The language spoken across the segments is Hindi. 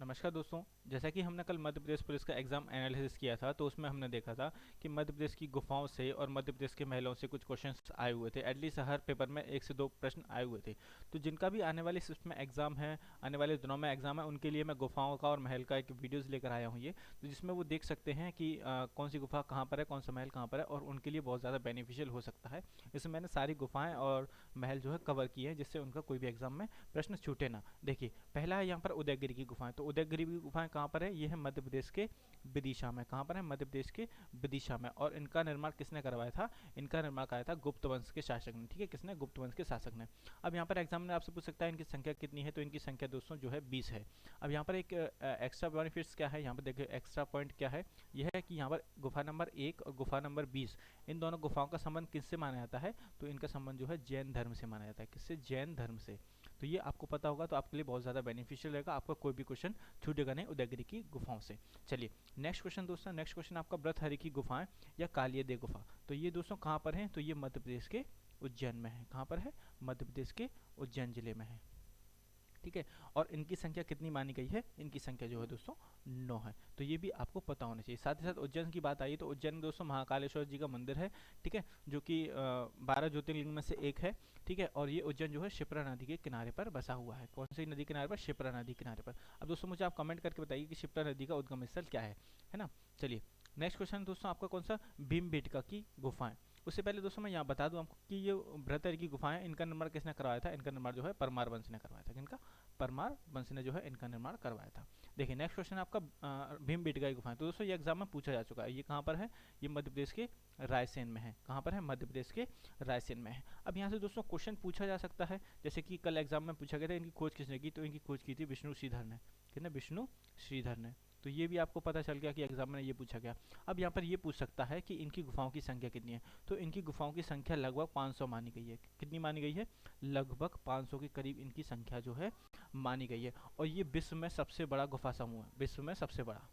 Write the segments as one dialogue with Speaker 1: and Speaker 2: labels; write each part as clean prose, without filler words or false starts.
Speaker 1: नमस्कार दोस्तों, जैसा कि हमने कल मध्य प्रदेश पुलिस का एग्जाम एनालिसिस किया था तो उसमें हमने देखा था कि मध्य प्रदेश की गुफाओं से और मध्य प्रदेश के महलों से कुछ क्वेश्चंस आए हुए थे। एटलीस्ट हर पेपर में 1 से 2 प्रश्न आए हुए थे। तो जिनका भी आने वाले शिफ्ट में एग्जाम है, आने वाले दिनों में एग्जाम है, उनके लिए मैं गुफाओं का और महल का एक वीडियोज़ लेकर आया हूँ ये, तो जिसमें वो देख सकते हैं कि कौन सी गुफा कहाँ पर है, कौन सा महल कहाँ पर है, और उनके लिए बहुत ज़्यादा बेनिफिशियल हो सकता है। इसमें मैंने सारी गुफाएँ और महल जो है कवर किए हैं, जिससे उनका कोई भी एग्जाम में प्रश्न छूटे ना। देखिए, पहला है यहाँ पर उदयगिरी की गुफाएं। तो उदयगिरी की गुफाएं कहाँ पर है? ये है मध्य प्रदेश के विदिशा में। कहाँ पर है? मध्य प्रदेश के विदिशा में। और इनका निर्माण किसने करवाया था? इनका निर्माण कराया था गुप्त वंश के शासक ने। ठीक है, किसने? गुप्त वंश के शासक ने। अब यहाँ पर एग्जामिनर आपसे पूछ सकता है इनकी संख्या कितनी है, तो इनकी संख्या दोस्तों जो है 20 है। अब यहाँ पर एक एक्स्ट्रा बेनिफिट्स क्या है, यहाँ पर देखिए एक्स्ट्रा पॉइंट क्या है, यह है कि यहाँ पर गुफा नंबर 1 और गुफा नंबर 20, इन दोनों गुफाओं का संबंध किससे माना जाता है? तो इनका संबंध जो है जैन धर्म से माना जाता है। किससे? जैन धर्म से। तो ये आपको पता होगा तो आपके लिए बहुत ज़्यादा बेनिफिशियल रहेगा, आपका कोई भी क्वेश्चन छूटेगा नहीं उदयगिरी की गुफाओं से। चलिए नेक्स्ट क्वेश्चन दोस्तों, नेक्स्ट क्वेश्चन आपका व्रतहरि की गुफाएं या कालियदे गुफा। तो ये दोस्तों कहाँ पर है? तो ये मध्य प्रदेश के उज्जैन में है। कहाँ पर है? मध्य प्रदेश के उज्जैन जिले में है। ठीक है, और इनकी संख्या कितनी मानी गई है? इनकी संख्या जो है दोस्तों 9 है। तो ये भी आपको पता होना चाहिए। साथ ही साथ उज्जैन की बात आई तो उज्जैन में दोस्तों महाकालेश्वर जी का मंदिर है। ठीक है, जो कि 12 ज्योतिर्लिंग में से एक है। ठीक है, और ये उज्जैन जो है शिप्रा नदी के किनारे पर बसा हुआ है। कौन सी नदी किनारे पर? शिप्रा नदी किनारे पर। अब दोस्तों मुझे आप कमेंट करके बताइए कि शिप्रा नदी का उद्गम स्थल क्या है ना। चलिए नेक्स्ट क्वेश्चन दोस्तों आपका कौन सा? भीमबेटका की गुफाएं। उससे पहले दोस्तों मैं यहाँ बता दूं आपको कि ये बृहत्तर की गुफाएं, इनका निर्माण किसने करवाया था? इनका निर्माण जो है परमार वंश ने करवाया था। किनका? परमार वंश ने जो है इनका निर्माण करवाया था। देखिए नेक्स्ट क्वेश्चन आपका भीमबेटका की गुफाएं। तो दोस्तों ये एग्जाम में पूछा जा चुका है। ये कहाँ पर है? ये मध्य प्रदेश के रायसेन में है। कहाँ पर है? मध्य प्रदेश के रायसेन में है। अब यहाँ से दोस्तों क्वेश्चन पूछा जा सकता है, जैसे कि कल एग्जाम में पूछा गया था इनकी खोज किसने की, तो इनकी खोज की थी विष्णु श्रीधर ने। किसने? विष्णु श्रीधर ने। तो ये भी आपको पता चल गया कि एग्जाम में ये पूछा गया। अब यहाँ पर ये पूछ सकता है कि इनकी गुफाओं की संख्या कितनी है। तो इनकी गुफाओं की संख्या लगभग 500 मानी गई है। कितनी मानी गई है? लगभग 500 के करीब इनकी संख्या जो है मानी गई है। और ये विश्व में सबसे बड़ा गुफा समूह है। विश्व में सबसे बड़ा,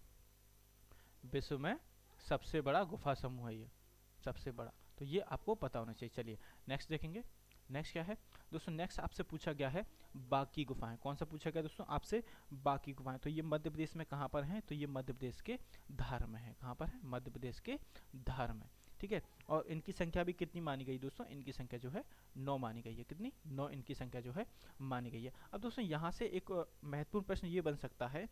Speaker 1: विश्व में सबसे बड़ा गुफा समूह है ये, सबसे बड़ा। तो ये आपको पता होना चाहिए। चलिए नेक्स्ट देखेंगे। नेक्स्ट क्या है दोस्तों? नेक्स्ट आपसे पूछा गया है बाकी गुफाएं। कौन सा पूछा गया दोस्तों आपसे? बाकी गुफाएं। तो ये मध्य प्रदेश में कहाँ पर हैं? तो ये मध्य प्रदेश के धार में है। कहाँ पर है? मध्य प्रदेश के धार में। ठीक है, और इनकी संख्या भी कितनी मानी गई दोस्तों? इनकी संख्या जो है 9 मानी गई है। कितनी? 9 इनकी संख्या जो है मानी गई है। अब दोस्तों यहाँ से एक महत्वपूर्ण प्रश्न ये बन सकता है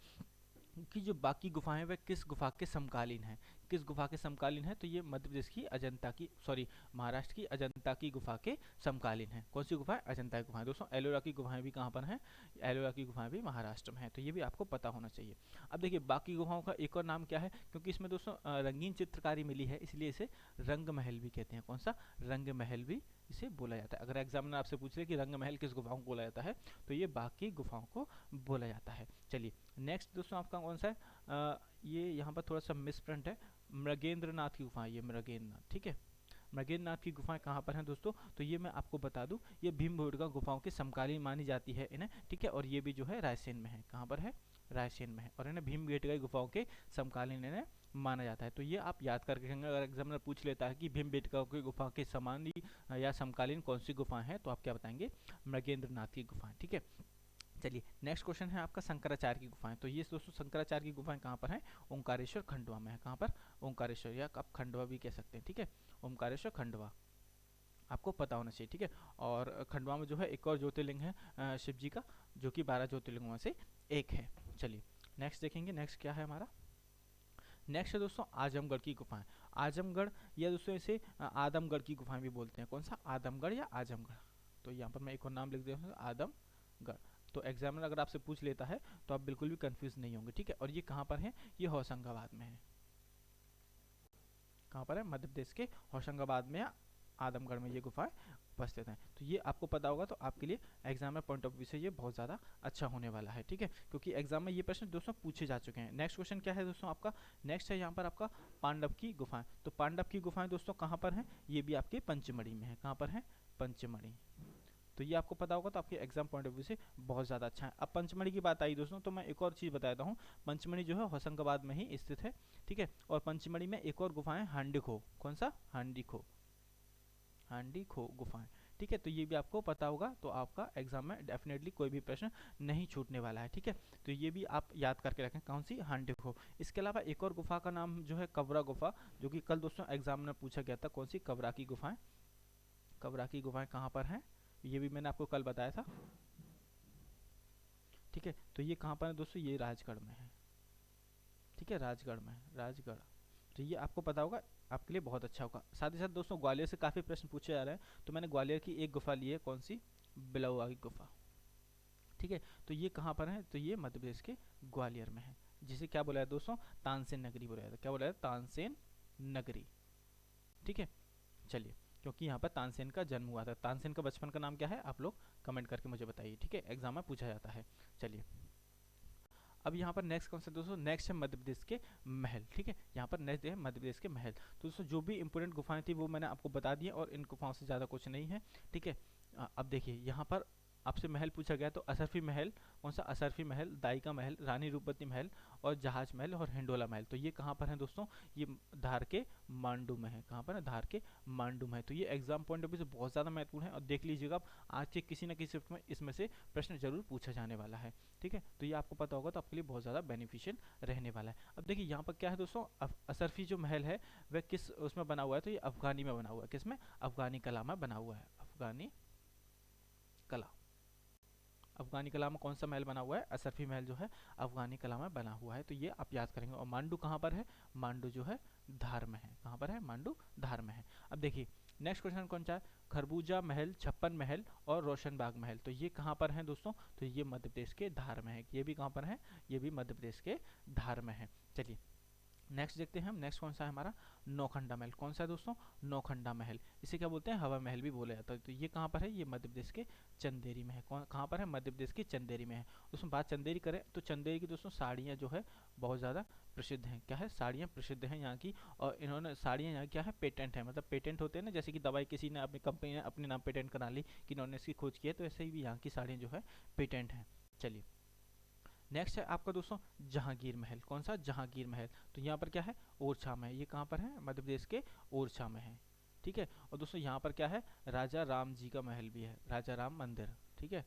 Speaker 1: कि जो बाकी गुफाएं हैं वह किस गुफा के समकालीन है? किस गुफा के समकालीन है? तो ये मध्य प्रदेश की अजंता की, सॉरी महाराष्ट्र की अजंता की गुफा के समकालीन है। कौन सी गुफा है? अजंता की गुफाएं। दोस्तों एलोरा की गुफाएं भी कहाँ पर हैं? एलोरा की गुफाएं भी महाराष्ट्र में है। तो ये भी आपको पता होना चाहिए। अब देखिए बाकी गुफाओं का एक और नाम क्या है, क्योंकि इसमें दोस्तों रंगीन चित्रकारी मिली है, इसलिए इसे रंग महल भी कहते हैं। कौन सा? रंग महल भी इसे बोला जाता है। अगर एग्जामिनर आपसे पूछ ले कि रंग महल किस गुफाओं को बोला जाता है, तो ये बाकी गुफाओं को बोला जाता है। चलिए नेक्स्ट दोस्तों आपका कौन सा है? ये यहाँ पर थोड़ा सा मिसप्रिंट है। मृगेंद्रनाथ की गुफा, ये मृगेंद्रनाथ। ठीक है, मृगेंद्रनाथ की गुफाएं कहाँ पर हैं दोस्तों? तो ये मैं आपको बता दूं, ये भीमबेटका गुफाओं के समकालीन मानी जाती है इन्हें। ठीक है, और ये भी जो है रायसेन में है। कहाँ पर है? रायसेन में है। और इन्हें भीमबेटका गुफाओं के समकालीन इन्हें माना जाता है। तो ये आप याद करके रखेंगे। अगर एग्जामिनर पूछ लेता है कि भीमबेटका की गुफा के समान या समकालीन कौन सी गुफाएं हैं, तो आप क्या बताएंगे? मृगेंद्रनाथ की गुफाएं। ठीक है, चलिए नेक्स्ट क्वेश्चन है आपका शंकराचार्य की गुफाएं। तो ये दोस्तों शंकराचार्य की गुफाएं कहाँ पर हैं? ओंकारेश्वर खंडवा में है। कहाँ पर? ओंकारेश्वर, या आप खंडवा भी कह सकते हैं। ठीक है, ओंकारेश्वर खंडवा आपको पता होना चाहिए। ठीक है, और खंडवा में जो है एक और ज्योतिर्लिंग है शिव जी का, जो कि 12 ज्योतिर्लिंगों में से एक है। चलिए नेक्स्ट देखेंगे। नेक्स्ट क्या है हमारा? नेक्स्ट है दोस्तों आजमगढ़ की गुफाएं। आजमगढ़ या दोस्तों इसे आदमगढ़ की गुफाएं भी बोलते हैं। कौन सा? आदमगढ़ या आजमगढ़। तो यहाँ पर मैं एक और नाम लिख देता हूँ, आदमगढ़। तो एग्जामिनर अगर आपसे पूछ लेता है तो आप बिल्कुल भी कंफ्यूज नहीं होंगे। ठीक है, और ये कहाँ पर है? ये होशंगाबाद में है। कहाँ पर है? मध्य प्रदेश के होशंगाबाद में या आदमगढ़ में ये गुफाएं उपस्थित हैं। तो ये आपको पता होगा तो आपके लिए एग्जाम में पॉइंट ऑफ व्यू से ये बहुत ज़्यादा अच्छा होने वाला है। ठीक है, क्योंकि एग्जाम में ये प्रश्न दोस्तों पूछे जा चुके हैं। नेक्स्ट क्वेश्चन क्या है दोस्तों आपका? नेक्स्ट है यहाँ पर आपका पांडव की गुफाएं। तो पांडव की गुफाएं दोस्तों कहाँ पर हैं? ये भी आपके पंचमढ़ी में है। कहाँ पर है? पंचमढ़ी। तो ये आपको पता होगा तो आपके एग्जाम पॉइंट ऑफ व्यू से बहुत ज़्यादा अच्छा है। अब पंचमढ़ी की बात आई दोस्तों, तो मैं एक और चीज़ बताता हूँ। पंचमढ़ी जो है होशंगाबाद में ही स्थित है। ठीक है, और पंचमढ़ी में एक और गुफा है हांडीखो। कौन सा? हांडीखो, हांडीखो गुफाएं। ठीक है, तो ये भी आपको पता होगा, तो आपका एग्जाम में डेफिनेटली कोई भी प्रश्न नहीं छूटने वाला है। ठीक है, तो ये भी आप याद करके रखें, कौन सी, हांडीगुफा। इसके अलावा एक और गुफा का नाम जो है कबरा गुफा, जो कि कल दोस्तों एग्जाम में पूछा गया था, कौन सी, कबरा की गुफाएं। कबरा की गुफाएं कहाँ पर हैं, ये भी मैंने आपको कल बताया था। ठीक है, तो ये कहाँ पर है दोस्तों, ये राजगढ़ में है। ठीक है, राजगढ़ में है, राजगढ़। तो ये आपको पता होगा, आपके लिए बहुत अच्छा होगा। साथ ही साथ दोस्तों ग्वालियर से काफ़ी प्रश्न पूछे जा रहे हैं, तो मैंने ग्वालियर की एक गुफा ली है, कौन सी, बिलौआ की गुफा। ठीक है, तो ये कहाँ पर है, तो ये मध्य प्रदेश के ग्वालियर में है, जिसे क्या बोला है दोस्तों, तानसेन नगरी बोला जाता है। क्या बोला है, तानसेन नगरी। ठीक है, चलिए, क्योंकि यहाँ पर तानसेन का जन्म हुआ था। तानसेन का बचपन का नाम क्या है, आप लोग कमेंट करके मुझे बताइए। ठीक है, एग्जाम में पूछा जाता है। चलिए, अब यहाँ पर नेक्स्ट कौन सा दोस्तों, नेक्स्ट है मध्य प्रदेश के महल। ठीक है, यहाँ पर नेक्स्ट है मध्य प्रदेश के महल। तो दोस्तों जो भी इंपोर्टेंट गुफाएं थी वो मैंने आपको बता दी, और इन गुफाओं से ज़्यादा कुछ नहीं है। ठीक है, अब देखिए यहाँ पर आपसे महल पूछा गया, तो असरफी महल, कौन सा, असरफी महल, दाई का महल, रानी रूपवती महल, और जहाज महल, और हिंडोला महल। तो ये कहाँ पर है दोस्तों, ये धार के मांडू में है। कहाँ पर है, धार के मांडू में है। तो ये एग्जाम पॉइंट ऑफ व्यू से बहुत ज़्यादा महत्वपूर्ण है, और देख लीजिएगा आप आज के किसी न किसी शिफ्ट में इसमें से प्रश्न जरूर पूछा जाने वाला है। ठीक है, तो ये आपको पता होगा, तो आपके लिए बहुत ज़्यादा बेनिफिशियल रहने वाला है। अब देखिए यहाँ पर क्या है दोस्तों, असरफी जो महल है वह किस उसमें बना हुआ है, तो ये अफगानी में बना हुआ है। किस में, अफगानी कला में बना हुआ है, अफगानी कला। अफगानी कला में कौन सा महल बना हुआ है, असरफी महल जो है अफगानी कला में बना हुआ है। तो ये आप याद करेंगे। और मांडू कहाँ पर है, मांडू जो है धार में है। कहाँ पर है, मांडू धार में है। अब देखिए नेक्स्ट क्वेश्चन कौन सा है, खरबूजा महल, छप्पन महल, और रोशनबाग महल। तो ये कहाँ पर है दोस्तों, तो ये मध्य प्रदेश के धार में है। ये भी कहाँ पर है, ये भी मध्य प्रदेश के धार में है। चलिए नेक्स्ट देखते हैं हम, नेक्स्ट कौन सा है हमारा, नौखंडा महल। कौन सा है दोस्तों, नौखंडा महल। इसे क्या बोलते हैं, हवा महल भी बोला जाता है। तो ये कहाँ पर है, ये मध्य प्रदेश के चंदेरी में है। कौन, कहाँ पर है, मध्य प्रदेश के चंदेरी में है। दोस्तों बात चंदेरी करें तो चंदेरी की दोस्तों साड़ियाँ जो है बहुत ज़्यादा प्रसिद्ध हैं। क्या है, साड़ियाँ प्रसिद्ध हैं यहाँ की। और इन्होंने साड़ियाँ यहाँ क्या है, पेटेंट है, मतलब पेटेंट होते हैं ना, जैसे कि दवाई किसी ने, अपनी कंपनी ने अपने नाम पेटेंट करा ली कि इन्होंने इसकी खोज की है, तो ऐसे ही भी यहाँ की साड़ियाँ जो है पेटेंट हैं। चलिए नेक्स्ट है आपका दोस्तों जहांगीर महल। कौन सा, जहांगीर महल। तो यहाँ पर क्या है, ओरछा में। ये कहाँ पर है, मध्य प्रदेश के ओरछा में है। ठीक है, और दोस्तों यहाँ पर क्या है, राजा राम जी का महल भी है, राजा राम मंदिर। ठीक है,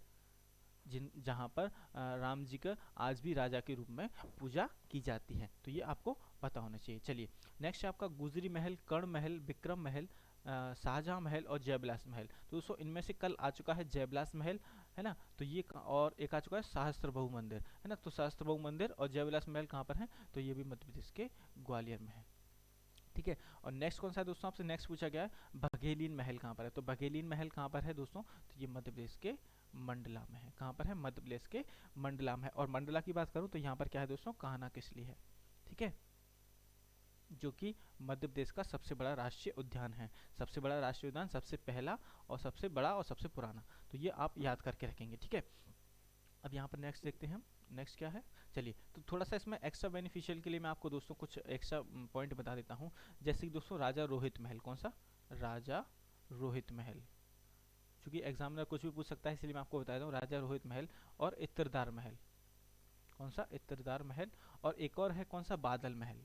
Speaker 1: जिन जहाँ पर राम जी का आज भी राजा के रूप में पूजा की जाती है। तो ये आपको पता होना चाहिए। चलिए नेक्स्ट है आपका गुजरी महल, कर्ण महल, विक्रम महल, शाहजहां महल, और जयविलास महल। तो दोस्तों इनमें से कल आ चुका है जयविलास महल, है ना। तो ये और एक आ चुका है सहस्त्रबाहु मंदिर, है ना। तो सहस्त्रबाहु मंदिर और जयविलास महल कहाँ पर है, तो ये भी मध्य प्रदेश के ग्वालियर में है। ठीक है, और नेक्स्ट कौन सा है दोस्तों, आपसे नेक्स्ट पूछा गया है बघेलीन महल कहाँ पर है। तो बघेलीन महल कहाँ पर है दोस्तों, तो ये मध्य प्रदेश के मंडला में है। कहाँ पर है, मध्य प्रदेश के मंडला में है। और मंडला की बात करूँ तो यहाँ पर क्या है दोस्तों, कान्हा किसली है। ठीक है, जो कि मध्य प्रदेश का सबसे बड़ा राष्ट्रीय उद्यान है। सबसे बड़ा राष्ट्रीय उद्यान, सबसे पहला और सबसे बड़ा और सबसे पुराना। तो ये आप याद करके रखेंगे। ठीक है, अब यहाँ पर नेक्स्ट देखते हैं हम, नेक्स्ट क्या है। चलिए तो थोड़ा सा इसमें एक्स्ट्रा बेनिफिशियल के लिए मैं आपको दोस्तों कुछ एक्स्ट्रा पॉइंट बता देता हूँ। जैसे कि दोस्तों राजा रोहित महल। कौन सा, राजा रोहित महल। चूंकि एग्जामिनर कुछ भी पूछ सकता है इसलिए मैं आपको बता देता हूँ, राजा रोहित महल और इत्रदार महल। कौन सा, इत्रदार महल। और एक और है कौन सा, बादल महल।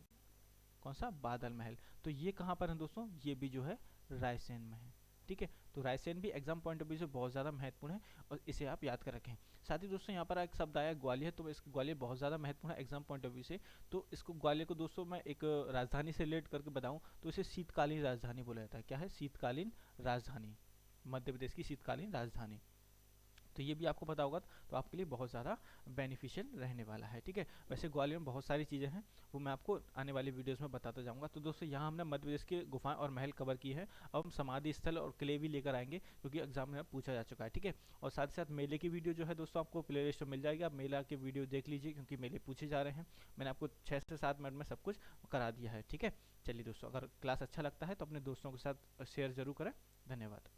Speaker 1: कौन सा, बादल महल। तो ये कहाँ पर है दोस्तों, ये भी जो है रायसेन में है। ठीक है, तो रायसेन भी एग्जाम पॉइंट ऑफ व्यू से बहुत ज़्यादा महत्वपूर्ण है, और इसे आप याद कर रखें। साथ ही दोस्तों यहाँ पर एक शब्द आया ग्वालियर, तो इस ग्वालियर बहुत ज़्यादा महत्वपूर्ण है एग्जाम पॉइंट ऑफ व्यू से। तो इसको ग्वालियर को दोस्तों मैं एक राजधानी से रिलेट करके बताऊँ तो इसे शीतकालीन राजधानी बोला जाता है। क्या है, शीतकालीन राजधानी, मध्य प्रदेश की शीतकालीन राजधानी। तो ये भी आपको पता होगा, तो आपके लिए बहुत ज़्यादा बेनिफिशियल रहने वाला है। ठीक है, वैसे ग्वालियर में बहुत सारी चीज़ें हैं, वो मैं आपको आने वाली वीडियोस में बताता जाऊंगा। तो दोस्तों यहाँ हमने मध्य प्रदेश के गुफाएं और महल कवर की है। अब हम समाधि स्थल और किले भी लेकर आएंगे, क्योंकि एग्जाम में पूछा जा चुका है। ठीक है, और साथ ही साथ मेले की वीडियो जो है दोस्तों आपको प्ले लिस्ट में मिल जाएगी, आप मेला की वीडियो देख लीजिए, क्योंकि मेले पूछे जा रहे हैं। मैंने आपको 6 से 7 मिनट में सब कुछ करा दिया है। ठीक है, चलिए दोस्तों, अगर क्लास अच्छा लगता है तो अपने दोस्तों के साथ शेयर जरूर करें। धन्यवाद।